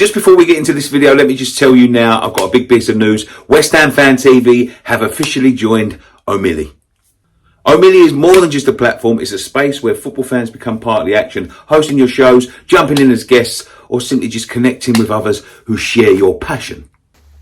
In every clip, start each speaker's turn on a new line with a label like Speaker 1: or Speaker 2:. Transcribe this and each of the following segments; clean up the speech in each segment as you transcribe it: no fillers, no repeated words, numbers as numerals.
Speaker 1: Just before we get into this video, let me just tell you now, I've got a big piece of news. West Ham Fan TV have officially joined Omili. Omili is more than just a platform, it's a space where football fans become part of the action, hosting your shows, jumping in as guests, or simply just connecting with others who share your passion.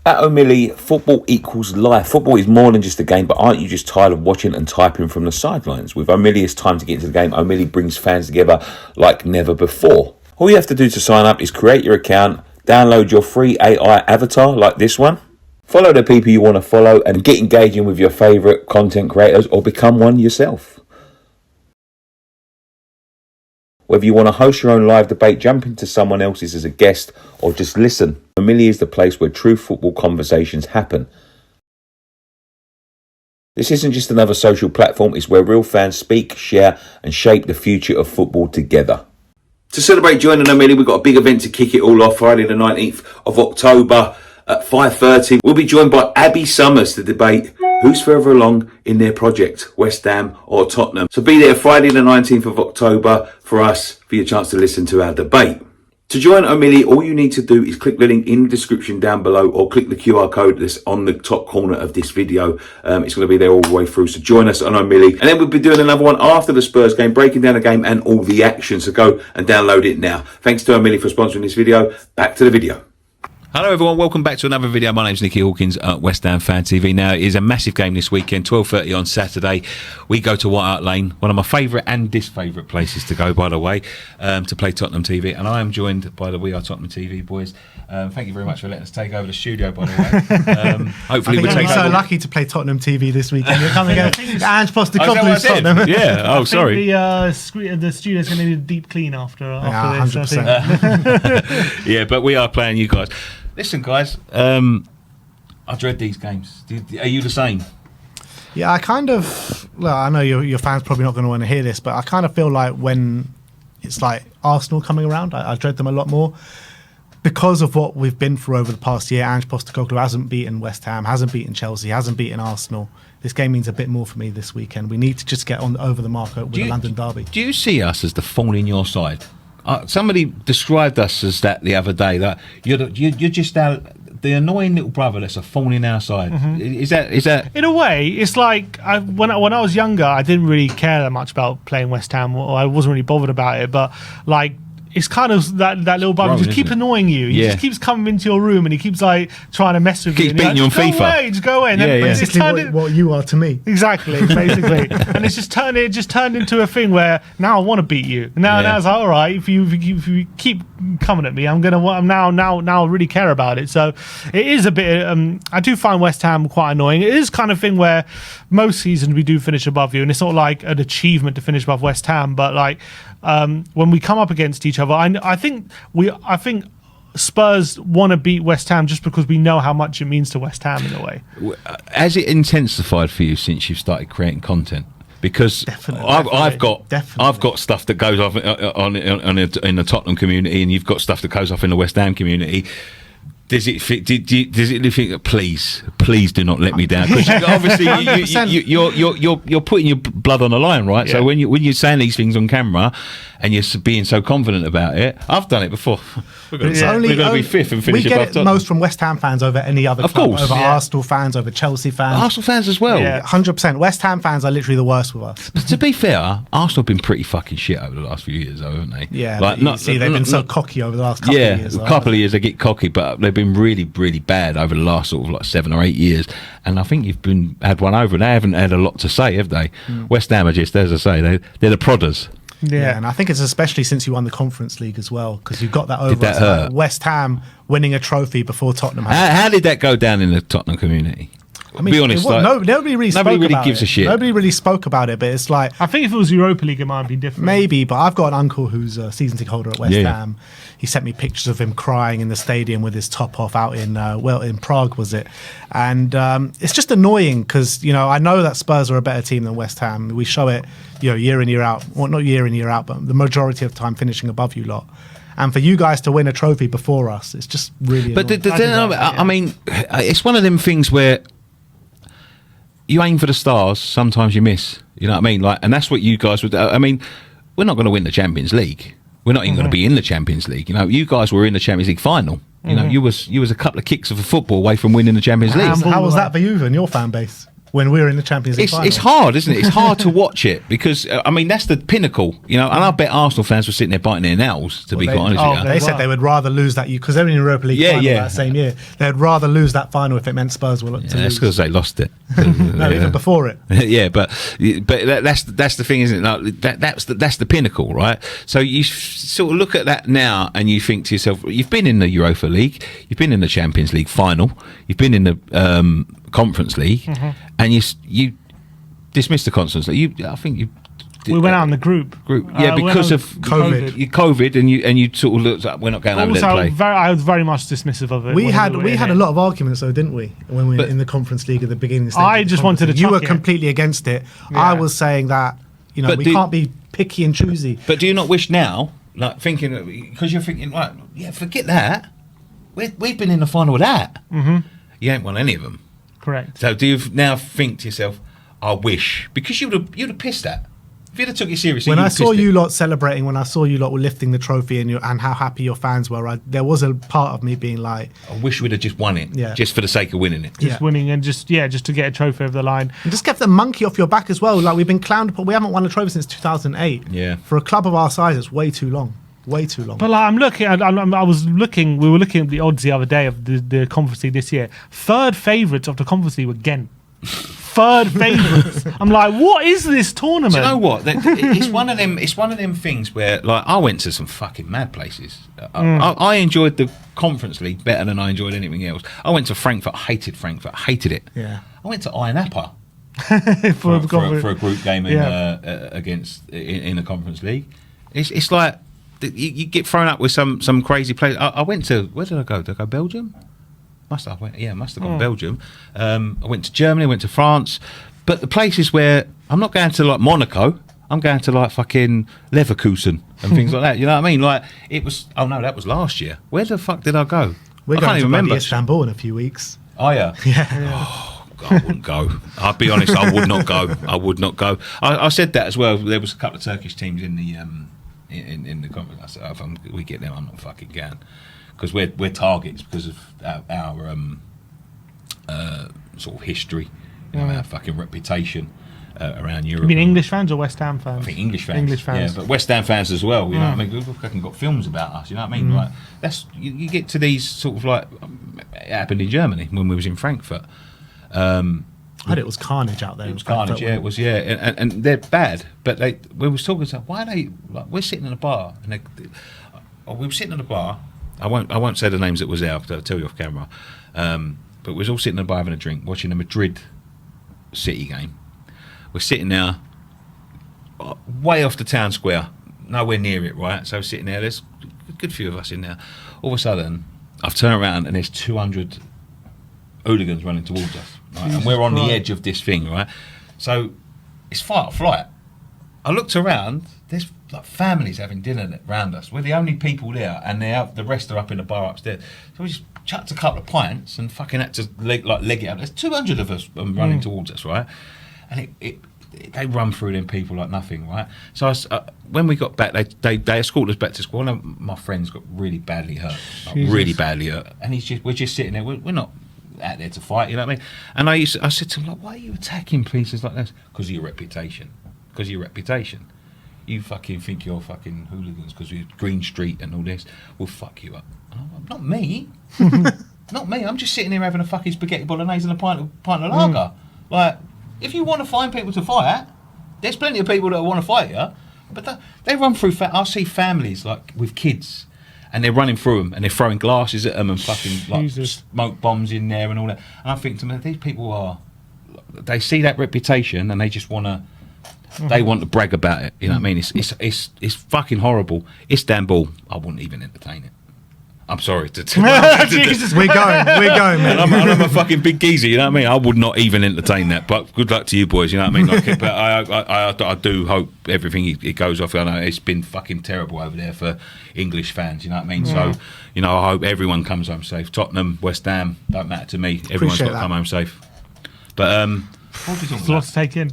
Speaker 1: At Omili, football equals life. Football is more than just a game, but aren't you just tired of watching and typing from the sidelines? With Omili, it's time to get into the game. Omili brings fans together like never before. All you have to do to sign up is create your account, download your free AI avatar like this one, follow the people you want to follow, and get engaging with your favourite content creators or become one yourself. Whether you want to host your own live debate, jump into someone else's as a guest, or just listen, Omili is the place where true football conversations happen. This isn't just another social platform, it's where real fans speak, share, and shape the future of football together. To celebrate joining Omili, we've got a big event to kick it all off, Friday the 19th of October at 5:30. We'll be joined by Abby Summers to debate who's further along in their project, West Ham or Tottenham. So be there Friday the 19th of October for your chance to listen to our debate. To join Omili, all you need to do is click the link in the description down below or click the QR code that's on the top corner of this video. It's going to be there all the way through. So join us on Omili. And then we'll be doing another one after the Spurs game, breaking down the game and all the action. So go and download it now. Thanks to Omili for sponsoring this video. Back to the video. Hello everyone, welcome back to another video. My name's Nicky Hawkins at West Ham Fan TV. Now, it is a massive game this weekend, 12:30 on Saturday. We go to White Hart Lane, one of my favourite and disfavourite places to go, by the way, to play Tottenham TV. And I am joined by the We Are Tottenham TV boys. Thank you very much for letting us take over the studio, by the way. Hopefully we'll take over.
Speaker 2: so lucky to play Tottenham TV this weekend. You're coming out. Ange Postecoglou's Tottenham.
Speaker 1: Yeah, oh, sorry.
Speaker 3: The studio's going to need a deep clean after this.
Speaker 2: 100%.
Speaker 1: Yeah, but we are playing you guys. Listen, guys, I dread these games. Are you the same?
Speaker 2: Yeah, I know your fans probably not going to want to hear this, but I kind of feel like when it's like Arsenal coming around, I dread them a lot more. Because of what we've been through over the past year, Ange Postecoglou hasn't beaten West Ham, hasn't beaten Chelsea, hasn't beaten Arsenal. This game means a bit more for me this weekend. We need to just get over the mark with the London derby.
Speaker 1: Do you see us as the thorn in your side? Somebody described us as that the other day. That you're just the annoying little brother that's a thorn in our side. Mm-hmm. Is that?
Speaker 3: In a way, it's like when I was younger, I didn't really care that much about playing West Ham, or I wasn't really bothered about it. But like, it's kind of that little brother just keeps annoying you. He just keeps coming into your room and he keeps like trying to mess with you.
Speaker 1: Keeps beating you on FIFA.
Speaker 3: Just go away. And
Speaker 2: then basically what you are to me.
Speaker 3: Exactly, basically. And it's just turned into a thing where now I want to beat you. Now it's like, all right, if you keep coming at me, I'm now really care about it. So it is a bit. I do find West Ham quite annoying. It is kind of thing where most seasons we do finish above you, and it's not like an achievement to finish above West Ham, but like. When we come up against each other, I think Spurs want to beat West Ham just because we know how much it means to West Ham in a way.
Speaker 1: Has it intensified for you since you've started creating content? Because I've got stuff that goes off in the Tottenham community, and you've got stuff that goes off in the West Ham community. Does it think that please do not let me down? Because obviously you're putting your blood on the line, right? Yeah. So when you're saying these things on camera and you're being so confident about it, I've done it before. We're going to be fifth and finish above Tottenham.
Speaker 2: We get it most from West Ham fans over any other club, over Arsenal fans, over Chelsea fans.
Speaker 1: Arsenal fans as well.
Speaker 2: Yeah, 100%. West Ham fans are literally the worst with us.
Speaker 1: But to be fair, Arsenal have been pretty fucking shit over the last few years, though, haven't they?
Speaker 2: Yeah, they've been so cocky over the last couple of years.
Speaker 1: Yeah, a couple of years they get cocky, but they've been really, really bad over the last sort of like 7 or 8 years. And I think you've had one over, and they haven't had a lot to say, have they? West Ham are just, as I say, they're the prodders.
Speaker 2: Yeah, and I think it's especially since you won the Conference League as well, because you've got that over West Ham winning a trophy before Tottenham.
Speaker 1: How did that go down in the Tottenham community?
Speaker 2: I mean, be honest, nobody really gives a shit. Nobody really spoke about it, but it's like,
Speaker 3: I think if it was Europa League, it might be different.
Speaker 2: Maybe, but I've got an uncle who's a season ticket holder at West Ham. He sent me pictures of him crying in the stadium with his top off out in in Prague, was it? And it's just annoying because I know that Spurs are a better team than West Ham. We show it year in year out, well, not year in year out, but the majority of the time finishing above you lot. And for you guys to win a trophy before us, it's just really.
Speaker 1: But I mean, it's one of them things where you aim for the stars, sometimes you miss. You know what I mean? Like, and that's what you guys would. I mean, we're not going to win the Champions League. We're not even going to be in the Champions League. You guys were in the Champions League final. You know, you was a couple of kicks of a football away from winning the Champions League.
Speaker 2: How was that for you and your fan base? When we were in the Champions League final?
Speaker 1: It's hard, isn't it? It's hard to watch it because, I mean, that's the pinnacle, you know. And I bet Arsenal fans were sitting there biting their nails, to be quite honest with you.
Speaker 2: They said they would rather lose that because they're in the Europa League final that same year. They'd rather lose that final if it meant Spurs were to lose.
Speaker 1: That's because they lost it.
Speaker 2: No, even before it.
Speaker 1: Yeah, but that's the thing, isn't it? Like, that's the pinnacle, right? So you sort of look at that now and you think to yourself, you've been in the Europa League, you've been in the Champions League final, you've been in the Conference League, and you dismissed the Conference League. I think you.
Speaker 3: We went out in the group.
Speaker 1: Yeah, because of COVID, and you sort of looked up. We're not going over there to play.
Speaker 3: I was very much dismissive of it.
Speaker 2: We had a lot of arguments, though, didn't we? When we were in the Conference League at the beginning.
Speaker 3: I just wanted to.
Speaker 2: You were completely against it. Yeah. I was saying that we can't be picky and choosy.
Speaker 1: But do you not wish now, like thinking, because you're thinking, right? Yeah, forget that. We've been in the final with that. You ain't won any of them.
Speaker 3: Correct.
Speaker 1: So do you now think to yourself, I wish, because you'd have pissed that. If you'd have took it seriously.
Speaker 2: When I saw you lot celebrating, when I saw you lot were lifting the trophy and how happy your fans were, there was a part of me being like,
Speaker 1: I wish we'd have just won it, just for the sake of winning it.
Speaker 3: Just winning and just to get a trophy over the line.
Speaker 2: And just kept the monkey off your back as well. Like, we've been clowned, but we haven't won a trophy since 2008.
Speaker 1: Yeah.
Speaker 2: For a club of our size, it's way too long. Way too long.
Speaker 3: But like, we were looking at the odds the other day of the Conference League this year. Third favourites of the Conference League were Ghent. Third favourites. I'm like, what is this tournament?
Speaker 1: Do you know what? It's one of them. It's one of them things where, like, I went to some fucking mad places. I enjoyed the Conference League better than I enjoyed anything else. I went to Frankfurt. Hated Frankfurt. Hated it.
Speaker 2: Yeah.
Speaker 1: I went to Iron Appa for a group game against in the Conference League. It's like. You get thrown up with some crazy place. I went to, where did I go? Did I go Belgium? Must have gone Belgium. I went to Germany, I went to France. But the places where I'm not going to, like, Monaco, I'm going to, like, fucking Leverkusen and things like that. You know what I mean? Like, it was, that was last year. Where the fuck did I go?
Speaker 2: We're going to remember Istanbul in a few weeks.
Speaker 1: Oh, yeah?
Speaker 2: Yeah.
Speaker 1: Oh, God, I wouldn't go. I'll be honest, I would not go. I would not go. I said that as well. There was a couple of Turkish teams in the... In the conference, I said, if we get them, I'm not fucking going, because we're targets because of our sort of history, our fucking reputation around Europe.
Speaker 3: You mean English fans or West Ham fans?
Speaker 1: I think English fans. Yeah, but West Ham fans as well. You know what I mean? We've fucking got films about us. You know what I mean? Like, that's you get to these sort of, like, it happened in Germany when we was in Frankfurt.
Speaker 2: I heard it was carnage out there.
Speaker 1: It was carnage, yeah. It was, yeah, and they're bad. But we was talking to, why are they? Like, we're sitting in a bar, and we were sitting in a bar. I won't say the names that was there, because I'll tell you off camera. But we was all sitting in a bar having a drink, watching the Madrid City game. We're sitting there, way off the town square, nowhere near it, right? So sitting there, there's a good few of us in there. All of a sudden, I've turned around and there's 200 hooligans running towards us. Right? And we're on the edge of this thing, right? So it's fight or flight. I looked around, there's, like, families having dinner around us. We're the only people there, and the rest are up in the bar upstairs. So we just chucked a couple of pints and fucking had to leg it up. There's 200 of us running towards us, right? And they run through them people like nothing, right? So when we got back, they escorted us back to school. And my friends got really badly hurt, really badly hurt. And we're just sitting there. We're not out there to fight, you know what I mean? And I said to him, like, why are you attacking places like this? Because of your reputation. Because of your reputation. You fucking think you're fucking hooligans because we're Green Street and all this. We'll fuck you up. And I'm like, not me. Not me. I'm just sitting here having a fucking spaghetti bolognese and a pint of lager. Like, if you want to find people to fight, there's plenty of people that want to fight you. But they run through. I see families, like, with kids, and they're running through them and they're throwing glasses at them and fucking, like, smoke bombs in there and all that. And I think to me, these people they see that reputation and they just want to. They want to brag about it. You know what I mean? It's fucking horrible. Istanbul, I wouldn't even entertain it. I'm sorry to
Speaker 2: Jesus, we're going, man.
Speaker 1: I'm a fucking big geezer, you know what I mean? I would not even entertain that. But good luck to you boys, you know what I mean? Like, but I do hope everything it goes off. I know it's been fucking terrible over there for English fans, you know what I mean? So, you know, I hope everyone comes home safe. Tottenham, West Ham, don't matter to me. Everyone's got to come home safe. But
Speaker 3: it's a lot to take in.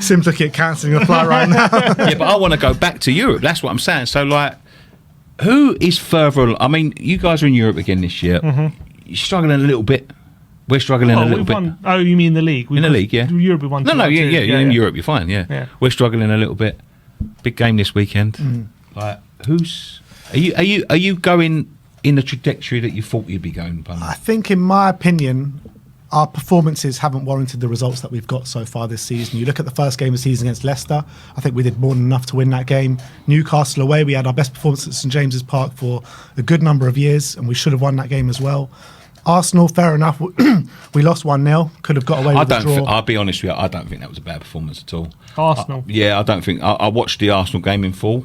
Speaker 2: Sim's looking at cancelling a flight right now.
Speaker 1: Yeah, but I want to go back to Europe. That's what I'm saying. So, like, Who is further along? I mean, you guys are in Europe again this year. You're struggling a little bit. We're struggling a little bit.
Speaker 3: Oh, you mean the league?
Speaker 1: In the league, yeah.
Speaker 3: Europe, we won.
Speaker 1: No, yeah. In Europe, you're fine, yeah. We're struggling a little bit. Big game this weekend. Like, are you going in the trajectory that you thought you'd be going, Bun?
Speaker 2: I think, in my opinion, our performances haven't warranted the results that we've got so far this season. You look at the first game of the season against Leicester, I think we did more than enough to win that game. Newcastle away, we had our best performance at St James's Park for a good number of years, and we should have won that game as well. Arsenal, fair enough, we lost 1-0, could have got away with the draw.
Speaker 1: I'll be honest with you, I don't think that was a bad performance at all.
Speaker 3: Arsenal?
Speaker 1: I don't think. I watched the Arsenal game in full.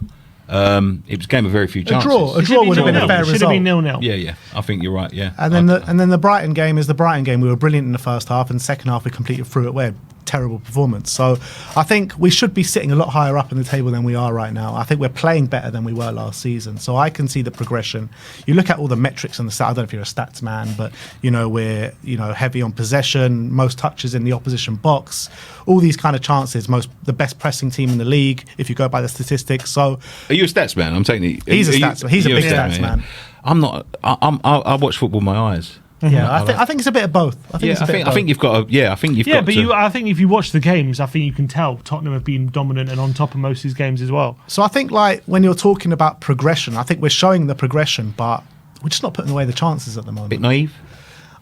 Speaker 1: It was a game of very few chances.
Speaker 2: A draw would have been a fair result.
Speaker 3: Should have been 0-0.
Speaker 1: Yeah. I think you're right. Yeah.
Speaker 2: And then the Brighton game is the Brighton game. We were brilliant in the first half, and the second half we completely threw it away. Terrible performance. So I think we should be sitting a lot higher up in the table than we are right now. I think we're playing better than we were last season. So I can see the progression. You look at all the metrics on the stat. I don't know if you're a stats man, but we're heavy on possession, most touches in the opposition box, all these kind of chances, the best pressing team in the league if you go by the statistics. So
Speaker 1: are you a stats man? I'm taking it.
Speaker 2: He's a stats man. He's a big stats man.
Speaker 1: I'm not. I watch football with my eyes.
Speaker 2: Yeah, I think it's a bit of both. I think
Speaker 1: you've got. I
Speaker 3: think if you watch the games, I think you can tell Tottenham have been dominant and on top of most of these games as well.
Speaker 2: So I think, like, when you're talking about progression, I think we're showing the progression, but we're just not putting away the chances at the moment.
Speaker 1: Bit naive.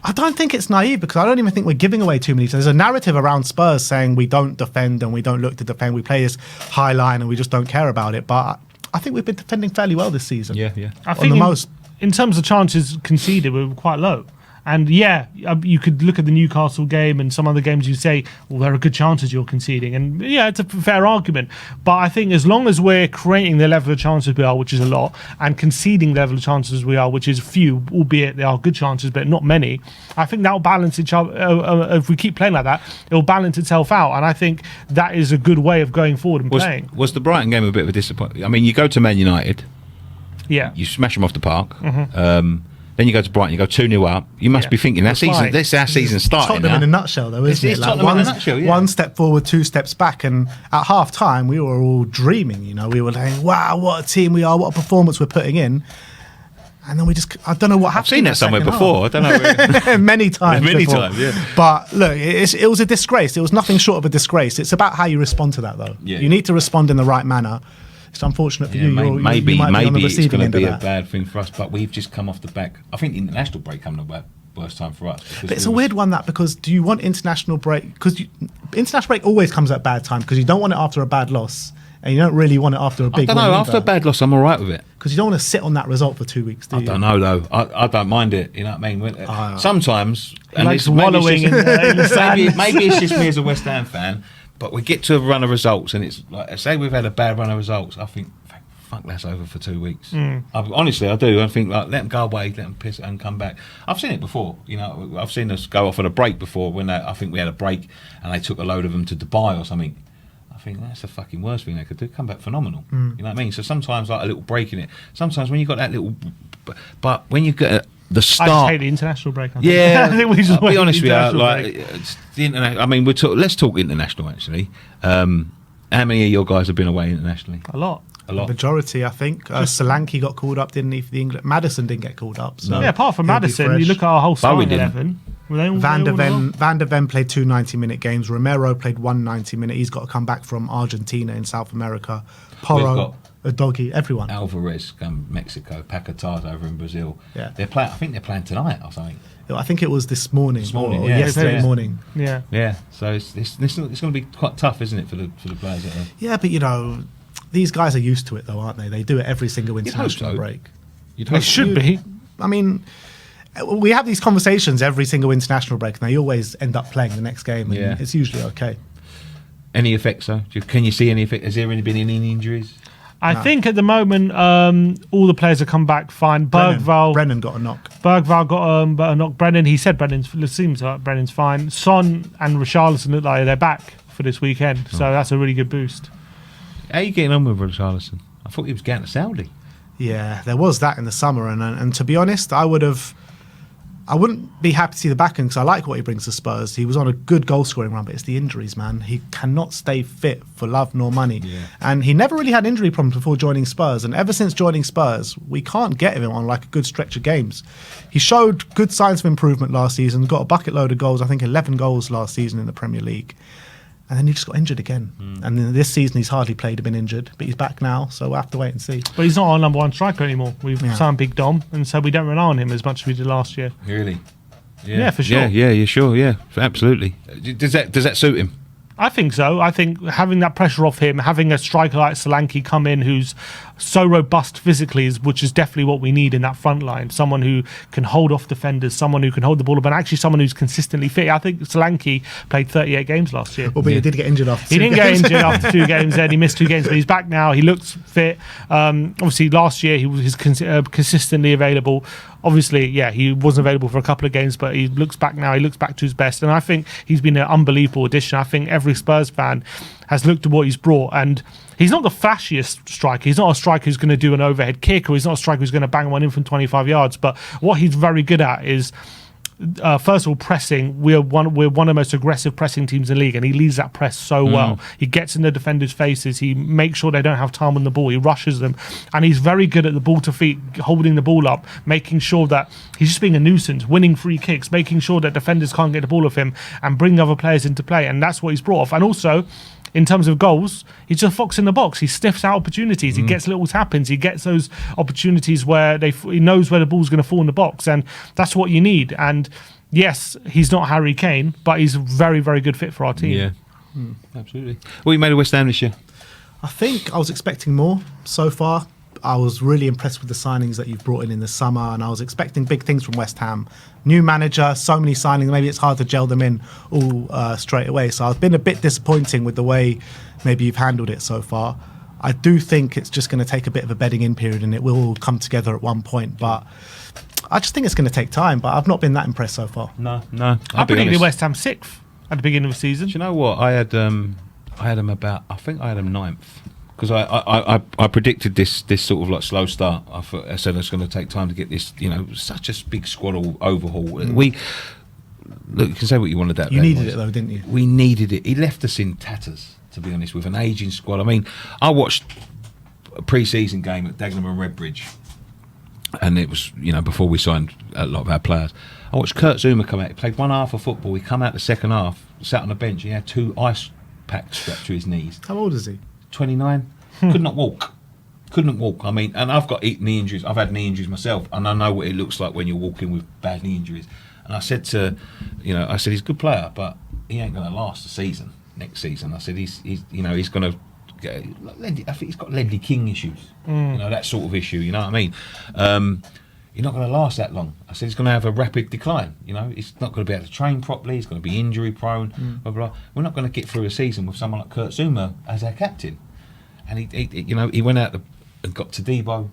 Speaker 2: I don't think it's naive, because I don't even think we're giving away too many. There's a narrative around Spurs saying we don't defend and we don't look to defend. We play this high line and we just don't care about it. But I think we've been defending fairly well this season.
Speaker 3: Yeah. I think in terms of chances conceded, we were quite low. And you could look at the Newcastle game and some other games, you say, well, there are good chances you're conceding. And it's a fair argument. But I think as long as we're creating the level of chances we are, which is a lot, and conceding the level of chances we are, which is few, albeit they are good chances, but not many, I think that will balance each other. If we keep playing like that, it will balance itself out. And I think that is a good way of going forward and playing.
Speaker 1: Was the Brighton game a bit of a disappointment? I mean, you go to Man United.
Speaker 2: Yeah.
Speaker 1: You smash them off the park. Then you go to Brighton, you go 2-0 up. You must be thinking, this is our season starting.
Speaker 2: Tottenham in a nutshell, though, isn't it?
Speaker 1: Tottenham in a nutshell, yeah.
Speaker 2: One step forward, 2 steps back. And at half time, we were all dreaming, We were saying, wow, what a team we are, what a performance we're putting in. And then I don't know what happened.
Speaker 1: I've seen that somewhere before. I don't know.
Speaker 2: Many times.
Speaker 1: Yeah.
Speaker 2: But look, it was a disgrace. It was nothing short of a disgrace. It's about how you respond to that, though. Yeah. You need to respond in the right manner. It's unfortunate for you.
Speaker 1: Maybe
Speaker 2: you might be
Speaker 1: it's going to be a bad thing for us, but we've just come off the back. I think the international break coming the worst time for us.
Speaker 2: But it's a weird one, because do you want international break? Because international break always comes at a bad time, because you don't want it after a bad loss, and you don't really want it after a big win. I don't know.
Speaker 1: After a bad loss, I'm all right with it.
Speaker 2: Because you don't want to sit on that result for 2 weeks, do you?
Speaker 1: I don't know, though. I don't mind it. You know what I mean? Sometimes,
Speaker 3: and it's wallowing in the sand.
Speaker 1: Maybe it's just me as a West Ham fan. But we get to a run of results, and it's like, say we've had a bad run of results, I think, fuck, that's over for 2 weeks. Honestly, I do. I think, let them go away, let them piss and come back. I've seen it before. I've seen us go off on a break before, when I think we had a break and they took a load of them to Dubai or something. I think that's the fucking worst thing they could do. Come back phenomenal. You know what I mean? So sometimes, like, a little break in it. Sometimes when you got that little, but when you get the start,
Speaker 3: I just hate the international break. I
Speaker 1: think we just. I'll be honest with you. I mean, let's talk international actually. How many of your guys have been away internationally?
Speaker 3: A lot.
Speaker 2: Majority, I think. Solanke got called up, didn't he, for the England? Madison didn't get called up. So
Speaker 3: apart from Madison, you look at our whole starting 11.
Speaker 2: Van der Ven played 2 90-minute games. Romero played 1 90-minute. He's got to come back from Argentina in South America. Porro, a doggy, everyone.
Speaker 1: Alvarez, Mexico. Paquetá over in Brazil.
Speaker 2: Yeah.
Speaker 1: I think they're playing tonight or something.
Speaker 2: I think it was this morning. Yesterday morning.
Speaker 3: Yeah.
Speaker 1: Yeah. So it's going to be quite tough, isn't it, for the players?
Speaker 2: Yeah, but these guys are used to it, though, aren't they? They do it every single international break.
Speaker 3: They should be.
Speaker 2: I mean, we have these conversations every single international break, and they always end up playing the next game, and it's usually okay.
Speaker 1: Any effects, though? Can you see any effect? Has there been any injuries?
Speaker 3: I think at the moment, all the players have come back fine.
Speaker 2: Brennan got a knock.
Speaker 3: Bergvall got a knock. Brennan, he said it seems like Brennan's fine. Son and Richarlison look like they're back for this weekend, so that's a really good boost.
Speaker 1: How are you getting on with Richarlison? I thought he was going to Saudi.
Speaker 2: Yeah, there was that in the summer, and to be honest, I would have I wouldn't be happy to see the back end because I like what he brings to Spurs. He was on a good goal scoring run, but it's the injuries, man. He cannot stay fit for love nor money. Yeah. And he never really had injury problems before joining Spurs. And ever since joining Spurs, we can't get him on like a good stretch of games. He showed good signs of improvement last season, got a bucket load of goals, I think 11 goals last season in the Premier League. And then he just got injured again. And then this season he's hardly played, been injured, but he's back now, so we'll have to wait and see.
Speaker 3: But he's not our number one striker anymore. We've signed Big Dom, and so we don't rely on him as much as we did last year.
Speaker 1: Really?
Speaker 3: Yeah, for sure.
Speaker 1: Yeah, sure, yeah, absolutely. Does that suit him?
Speaker 3: I think so. I think having that pressure off him, having a striker like Solanke come in who's so robust physically, which is definitely what we need in that front line. Someone who can hold off defenders, someone who can hold the ball up, and actually someone who's consistently fit. I think Solanke played 38 games last year.
Speaker 2: Well, but he did get injured after 2 games.
Speaker 3: He didn't get injured after 2 games then. He missed 2 games, but he's back now. He looks fit. Obviously, last year he was consistently available. Obviously, he wasn't available for a couple of games, but he looks back now. He looks back to his best, and I think he's been an unbelievable addition. I think every Spurs fan has looked at what he's brought, and he's not the flashiest striker. He's not a striker who's going to do an overhead kick, or he's not a striker who's going to bang one in from 25 yards. But what he's very good at is, first of all, pressing. We're one of the most aggressive pressing teams in the league, and he leads that press so well. He gets in the defenders' faces. He makes sure they don't have time on the ball. He rushes them, and he's very good at the ball to feet, holding the ball up, making sure that he's just being a nuisance, winning free kicks, making sure that defenders can't get the ball off him, and bring other players into play. And that's what he's brought off. And also, in terms of goals, he's just a fox in the box. He sniffs out opportunities. He gets little tap-ins. He gets those opportunities where he knows where the ball's going to fall in the box, and that's what you need. And yes, he's not Harry Kane, but he's a very, very good fit for our team.
Speaker 1: Yeah, absolutely. Well, you made a West Ham this year.
Speaker 2: I think I was expecting more so far. I was really impressed with the signings that you've brought in the summer, and I was expecting big things from West Ham. New manager, so many signings, maybe it's hard to gel them in all straight away. So I've been a bit disappointing with the way maybe you've handled it so far. I do think it's just going to take a bit of a bedding in period, and it will all come together at one point. But I just think it's going to take time, but I've not been that impressed so far.
Speaker 1: No.
Speaker 3: I predicted West Ham 6th at the beginning of the season.
Speaker 1: Do you know what? I had them about, I think I had them 9th. Because I predicted this sort of like slow start. I said it's going to take time to get this, such a big squad overhaul. We look, you can say what you wanted that.
Speaker 2: You needed it though, didn't you?
Speaker 1: We needed it. He left us in tatters, to be honest, with an ageing squad. I mean, I watched a pre-season game at Dagenham and Redbridge, and it was before we signed a lot of our players. I watched Kurt Zouma come out. He played one half of football. He come out the second half, sat on the bench. He had 2 ice packs strapped to his knees.
Speaker 2: How old is he?
Speaker 1: 29. Couldn't walk. I mean, and I've got knee injuries. I've had knee injuries myself, and I know what it looks like when you're walking with bad knee injuries. And I said to, he's a good player, but he ain't going to last the season. Next season, I said he's going to. I think he's got Ledley King issues. That sort of issue. You know what I mean? You're not going to last that long. I said he's going to have a rapid decline. He's not going to be able to train properly. He's going to be injury prone. Blah, blah. We're not going to get through a season with someone like Kurt Zouma as our captain. And he went out and got to Debo,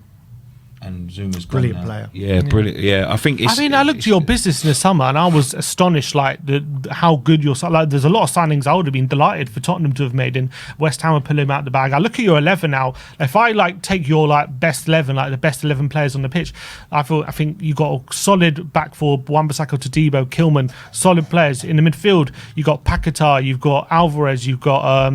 Speaker 1: and Zuma's
Speaker 2: brilliant player.
Speaker 1: Yeah, brilliant. Yeah, I think.
Speaker 3: I looked at your business in the summer, and I was astonished, how good your there's a lot of signings I would have been delighted for Tottenham to have made, and West Ham would pull him out the bag. I look at your 11 now. If I take your best 11, the best 11 players on the pitch, I think you got a solid back four: Wan-Bissaka, Todibo, Kilman, solid players in the midfield. You got Paquetá, you've got Alvarez, you've got.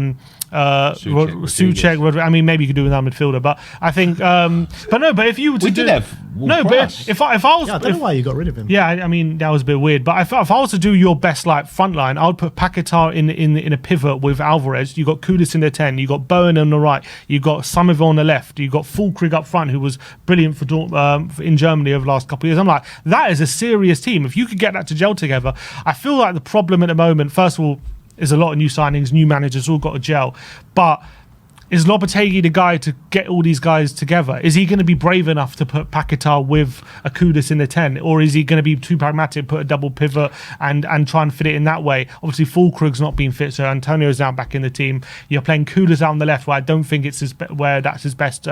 Speaker 3: Souček. I mean, maybe you could do without midfielder, but I think. But if you were to if I was,
Speaker 2: I don't know why you got rid of him.
Speaker 3: Yeah, I mean that was a bit weird. But if I was to do your best front line, I would put Paquetá in a pivot with Alvarez. You got Kudus in the 10. You got Bowen on the right. You got Somerville on the left. You got Füllkrug up front, who was brilliant for in Germany over the last couple of years. I'm like, that is a serious team. If you could get that to gel together, I feel like the problem at the moment, first of all, is a lot of new signings, new managers, all got to gel. But is Lopetegui the guy to get all these guys together? Is he going to be brave enough to put Paquetá with a Kudus in the 10? Or is he going to be too pragmatic, put a double pivot and try and fit it in that way? Obviously, Füllkrug's not been fit, so Antonio's now back in the team. You're playing Kudus out on the left, where I don't think it's where that's his best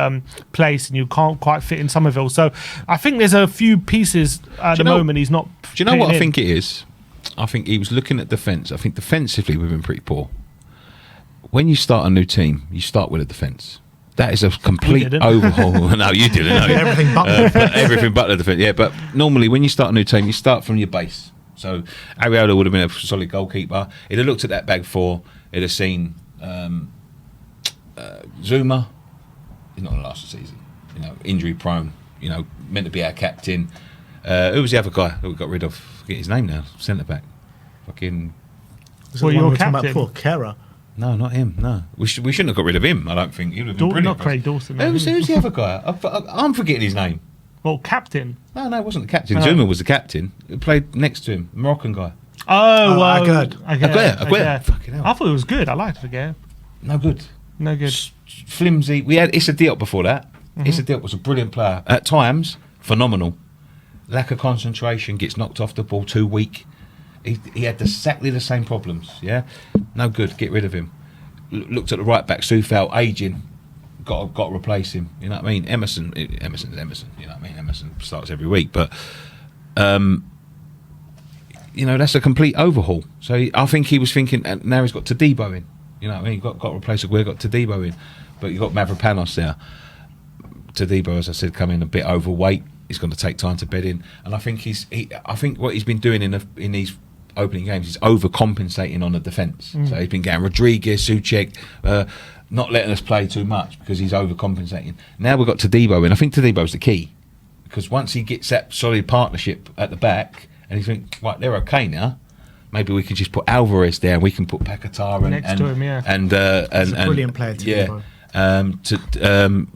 Speaker 3: place, and you can't quite fit in Somerville. So I think there's a few pieces at the moment he's not.
Speaker 1: Do you know what I think it is? I think he was looking at defence. I think defensively we've been pretty poor. When you start a new team, you start with a defence.
Speaker 4: That is a complete overhaul. No, you didn't. No. Everything but the defence. Yeah, but normally when you start a new team, you start from your base. So Areola would have been a solid goalkeeper. He'd have looked at that back four. He'd have seen Zuma. He's not going to last the season. Injury prone. Meant to be our captain. Who was the other guy that we got rid of? Forget his name now. Centre back. Fucking.
Speaker 2: Well, your captain. Poor Kera.
Speaker 4: No, not him. No, we shouldn't have got rid of him. I don't think he would have been brilliant.
Speaker 3: Not Craig Dawson.
Speaker 4: Who's the other guy? I'm forgetting his name.
Speaker 3: Well, captain.
Speaker 4: No, it wasn't the captain. Zuma was the captain. He played next to him, Moroccan guy.
Speaker 3: Oh, well,
Speaker 4: Aguirre. Fucking hell.
Speaker 3: I thought it was good. I liked it again.
Speaker 4: No good.
Speaker 3: Flimsy.
Speaker 4: We had Issa Diop before that. Issa Diop was a brilliant player. At times, phenomenal. Lack of concentration, gets knocked off the ball, too weak. He had exactly the same problems. Yeah, no good. Get rid of him. Looked at the right back, Soufal, aging. Got to replace him. You know what I mean? Emerson's Emerson. You know what I mean? Emerson starts every week, but that's a complete overhaul. So I think he was thinking, and now he's got Todibo in. You know what I mean? Got to replace Aguirre, got Todibo in, but you got Mavropanos there. Todibo, as I said, come in a bit overweight. He's going to take time to bed in, and I think I think what he's been doing in these opening games is overcompensating on the defence. So he's been getting Rodriguez, Souček, not letting us play too much because he's overcompensating. Now we've got Todibo in. I think Todibo's the key, because once he gets that solid partnership at the back, and you think, right, they're okay now. Maybe we can just put Alvarez there, and we can put Paquetá
Speaker 3: next to him, yeah.
Speaker 4: And
Speaker 2: He's a brilliant player, Todibo.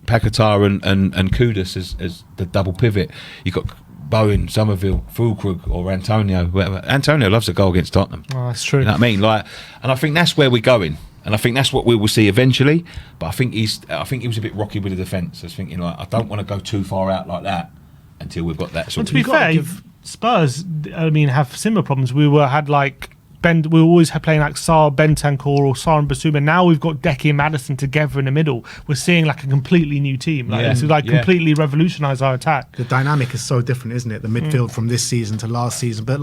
Speaker 4: Paquetá and Kudus as the double pivot. You've got Bowen, Somerville, Fulkrug or Antonio, whatever. Antonio loves a goal against Tottenham.
Speaker 3: Oh, that's true.
Speaker 4: You know what I mean? And I think that's where we're going, and I think that's what we will see eventually. But I think he was a bit rocky with the defence. I was thinking, I don't want to go too far out like that until we've got that sort of.
Speaker 3: To be fair, Spurs, have similar problems. We were always playing like Sarr, Bentancur or Sarr and Basuma. Now we've got Decky and Maddison together in the middle. We're seeing like a completely new team. Completely revolutionise our attack.
Speaker 2: The dynamic is so different, isn't it? The midfield from this season to last season. But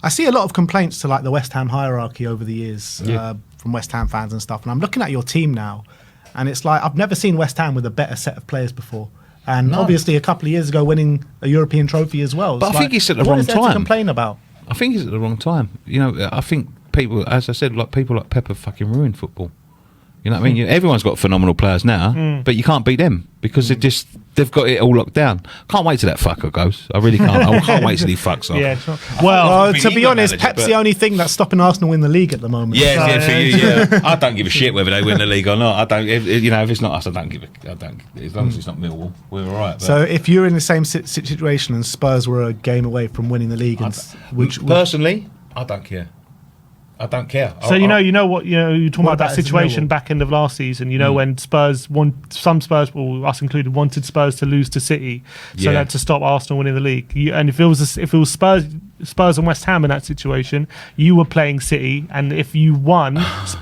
Speaker 2: I see a lot of complaints to the West Ham hierarchy over the years from West Ham fans and stuff. And I'm looking at your team now, and it's like I've never seen West Ham with a better set of players before. And obviously a couple of years ago winning a European trophy as well.
Speaker 4: But I think it's at the wrong time.
Speaker 2: What is there to complain about?
Speaker 4: I think it's at the wrong time. I think people, as I said, people like Pep have fucking ruined football. You know what I mean? Everyone's got phenomenal players now, but you can't beat them because they've got it all locked down. Can't wait till that fucker goes. I really can't. I can't wait till he fucks off.
Speaker 3: Yeah, sure.
Speaker 2: Well, to be honest, Pep's the only thing that's stopping Arsenal win the league at the moment.
Speaker 4: Yeah, for you, yeah. I don't give a shit whether they win the league or not. I don't. If it's not us, I don't. As long as it's not Millwall, we're all right. But.
Speaker 2: So if you're in the same situation and Spurs were a game away from winning the league,
Speaker 4: personally, I don't care. I don't care.
Speaker 3: So you're talking about that situation back end of last season. When Spurs some Spurs, well, us included, wanted Spurs to lose to City, so that to stop Arsenal winning the league. And if it was Spurs and West Ham in that situation, you were playing City, and if you won,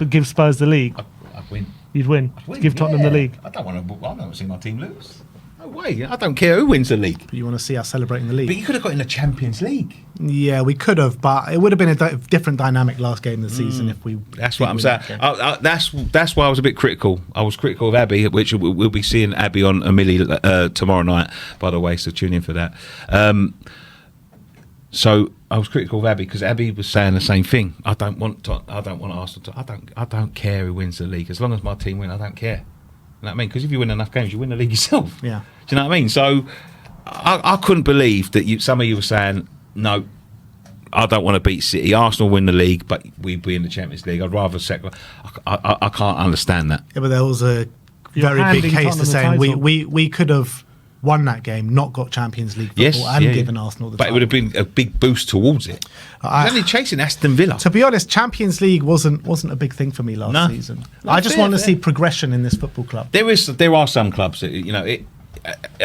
Speaker 3: give Spurs the league.
Speaker 4: I'd win.
Speaker 3: You'd win. Give Tottenham the league.
Speaker 4: I don't want to see my team lose. No way. I don't care who wins the league.
Speaker 2: But you want to see us celebrating the league.
Speaker 4: But you could have got in the Champions League.
Speaker 2: Yeah, we could have, but it would have been a different dynamic last game of the season if we.
Speaker 4: That's what I'm saying. That's why I was a bit critical. I was critical of Abby, which we'll be seeing Abby on Omili tomorrow night. By the way, so tune in for that. So I was critical of Abby because Abby was saying the same thing. I don't want Arsenal to. I don't care who wins the league as long as my team win. I don't care. You know what I mean? Because if you win enough games, you win the league yourself.
Speaker 2: Yeah.
Speaker 4: Do you know what I mean? So I couldn't believe that some of you were saying, no, I don't want to beat City. Arsenal win the league, but we'd be in the Champions League. I'd rather I can't understand that.
Speaker 2: Yeah, but there was a very big case to saying we could have won that game, not got Champions League football, and given Arsenal the title.
Speaker 4: But it would have been a big boost towards it. Only chasing Aston Villa.
Speaker 2: To be honest, Champions League wasn't a big thing for me last season. I just want to see progression in this football club.
Speaker 4: There are some clubs that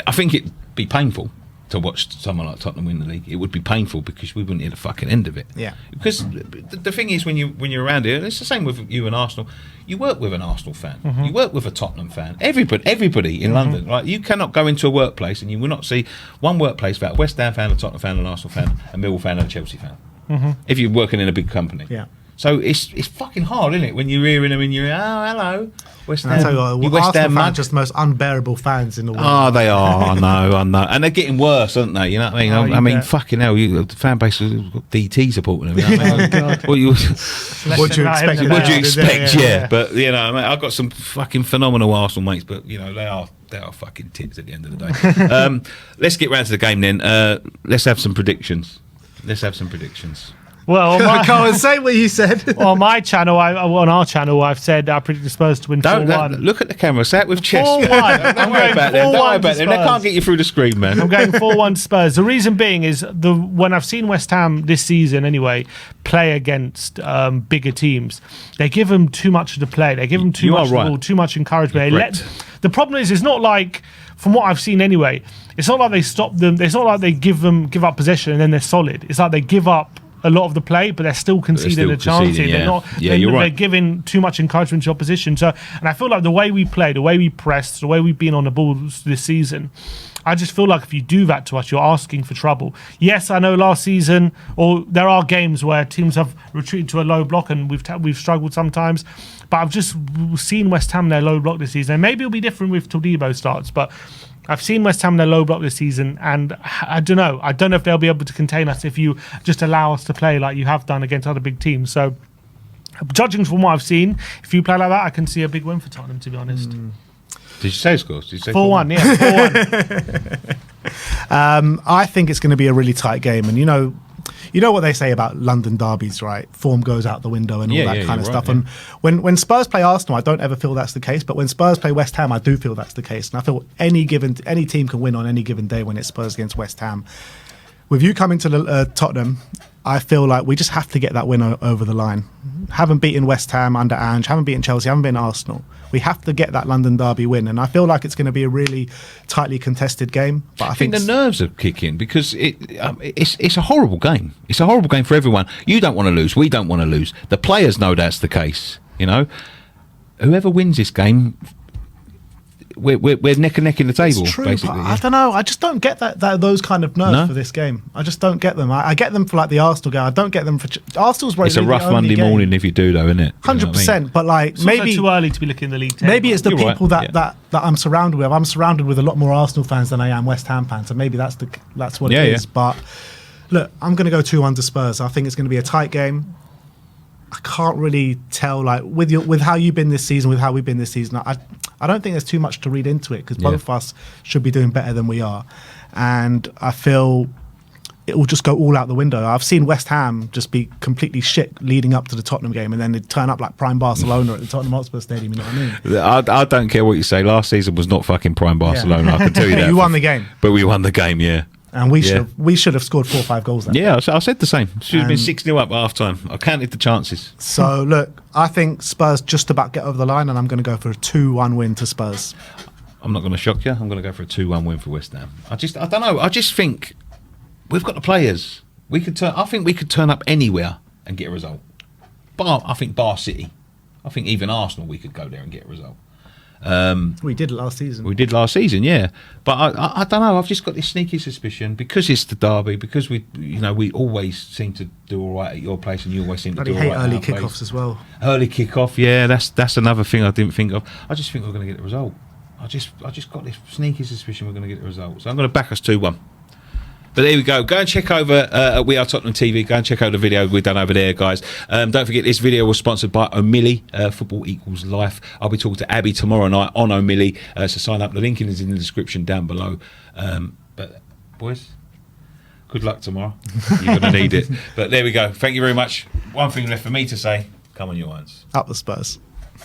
Speaker 4: I think it'd be painful to watch someone like Tottenham win the league. It would be painful because we wouldn't hear the fucking end of it.
Speaker 2: Yeah.
Speaker 4: Because the thing is, when you're around here, and it's the same with you and Arsenal. You work with an Arsenal fan. Mm-hmm. You work with a Tottenham fan. Everybody in London. Right? You cannot go into a workplace and you will not see one workplace without a West Ham fan, a Tottenham fan, an Arsenal fan, a Millwall fan, and a Chelsea fan. Mm-hmm. If you're working in a big company.
Speaker 2: Yeah.
Speaker 4: So it's fucking hard, isn't it? When you're hearing them and you're, oh, hello, West Ham.
Speaker 2: I tell you what,
Speaker 4: West
Speaker 2: Arsenal
Speaker 4: Ham
Speaker 2: fans
Speaker 4: mug.
Speaker 2: are just the most unbearable fans in the world.
Speaker 4: Oh, they are. I know. And they're getting worse, aren't they? You know what I mean?
Speaker 3: Oh,
Speaker 4: I mean,
Speaker 3: bet.
Speaker 4: fucking hell, the fan base has got DT supporting them. You know what I mean? What
Speaker 2: What do you expect?
Speaker 4: What do you expect?
Speaker 3: Yeah.
Speaker 4: Yeah. But, you know, I mean, I've got some fucking phenomenal Arsenal mates, but, you know, they are fucking tits at the end of the day. Let's get round to the game then. Let's have some predictions.
Speaker 3: Well,
Speaker 2: Go and say what you said.
Speaker 3: on my channel, on our channel, I've said I predict the Spurs to win 4-1.
Speaker 4: Look at the camera. Say it with chest.
Speaker 3: 4-1.
Speaker 4: Don't worry about them. Don't worry about them. They can't get you through the screen, man.
Speaker 3: I'm going 4-1 Spurs. The reason being is when I've seen West Ham this season anyway play against bigger teams, they give them too much to play. They give them too
Speaker 4: You
Speaker 3: much
Speaker 4: are right.
Speaker 3: ball, too much encouragement.
Speaker 4: You're correct.
Speaker 3: The problem is, it's not like, from what I've seen anyway, it's not like they stop them. It's not like they give up possession and then they're solid. It's like they give up a lot of the play, but they're still conceding the chances.
Speaker 4: conceding, yeah.
Speaker 3: They're not.
Speaker 4: Yeah,
Speaker 3: they're,
Speaker 4: you're right.
Speaker 3: They're giving too much encouragement to opposition. So, and I feel like the way we play, the way we press, the way we've been on the ball this season, I just feel like if you do that to us, you're asking for trouble. Yes, I know last season, or there are games where teams have retreated to a low block and we've struggled sometimes. But I've just seen West Ham their low block this season. And maybe it'll be different with Todibo starts, but I've seen West Ham their low block this season, and I don't know. I don't know if they'll be able to contain us if you just allow us to play like you have done against other big teams. So, judging from what I've seen, if you play like that, I can see a big win for Tottenham, to be honest.
Speaker 4: Did you say scores? Did you say
Speaker 3: 4-1, yeah, 4-1.
Speaker 2: I think it's going to be a really tight game, and you know what they say about London derbies, right? Form goes out the window and all that kind of
Speaker 4: you're
Speaker 2: stuff.
Speaker 4: right,
Speaker 2: And when Spurs play Arsenal, I don't ever feel that's the case. But when Spurs play West Ham, I do feel that's the case. And I feel any team can win on any given day when it's Spurs against West Ham. With you coming to Tottenham, I feel like we just have to get that win over the line. Haven't beaten West Ham under Ange, haven't beaten Chelsea, haven't beaten Arsenal. We have to get that London derby win, and I feel like it's going to be a really tightly contested game. But I think
Speaker 4: the nerves are kicking because it's a horrible game. It's a horrible game for everyone. You don't want to lose. We don't want to lose. The players know that's the case. You know, whoever wins this game, we're neck and neck in the table.
Speaker 2: It's true,
Speaker 4: basically.
Speaker 2: but I don't know. I just don't get those kind of nerves for this game. I just don't get them. I get them for like the Arsenal game. I don't get them for Arsenal's.
Speaker 4: It's a rough Monday morning if you do, though, isn't it?
Speaker 2: 100%. But like
Speaker 3: It's
Speaker 2: maybe
Speaker 3: also too early to be looking at the league table.
Speaker 2: maybe it's the
Speaker 4: You're right,
Speaker 2: people that
Speaker 4: yeah.
Speaker 2: I'm surrounded with. I'm surrounded with a lot more Arsenal fans than I am West Ham fans, so maybe that's what it is.
Speaker 4: Yeah.
Speaker 2: But look, I'm going to go 2-1 to Spurs. I think it's going to be a tight game. I can't really tell, like with how you've been this season, with how we've been this season. I don't think there's too much to read into it because both of us should be doing better than we are, and I feel it will just go all out the window. I've seen West Ham just be completely shit leading up to the Tottenham game, and then they turn up like prime Barcelona at the Tottenham Hotspur Stadium. You know what I mean?
Speaker 4: I don't care what you say. Last season was not fucking prime Barcelona. I can tell you that.
Speaker 2: You won the game,
Speaker 4: but we won the game. Yeah.
Speaker 2: and we should have scored 4 or 5 goals.
Speaker 4: Yeah, I said the same. Should have been 6-0 up at half time. I counted the chances.
Speaker 2: So look, I think Spurs just about get over the line, and I'm going to go for a 2-1 win to Spurs.
Speaker 4: I'm not going to shock you. I'm going to go for a 2-1 win for West Ham. I don't know. I just think we've got the players. I think we could turn up anywhere and get a result. I think Bar City. I think even Arsenal, we could go there and get a result.
Speaker 2: We did it last season.
Speaker 4: We did last season, yeah. But I don't know. I've just got this sneaky suspicion because it's the derby. Because we always seem to do all right at your place, and you always seem to do all right.
Speaker 2: I hate early
Speaker 4: at our
Speaker 2: kickoffs
Speaker 4: place.
Speaker 2: as well.
Speaker 4: Early kickoff, yeah. That's another thing I didn't think of. I just think we're going to get the result. I just got this sneaky suspicion we're going to get the result. So I'm going to back us 2-1. But there we go. Go and check over We Are Tottenham TV. Go and check out the video we've done over there, guys. Don't forget this video was sponsored by Omili. Football equals life. I'll be talking to Abby tomorrow night on Omili. So sign up. The link is in the description down below. But boys, good luck tomorrow. You're going to need it. But there we go. Thank you very much. One thing left for me to say. Come on, you Irons.
Speaker 2: Up the Spurs.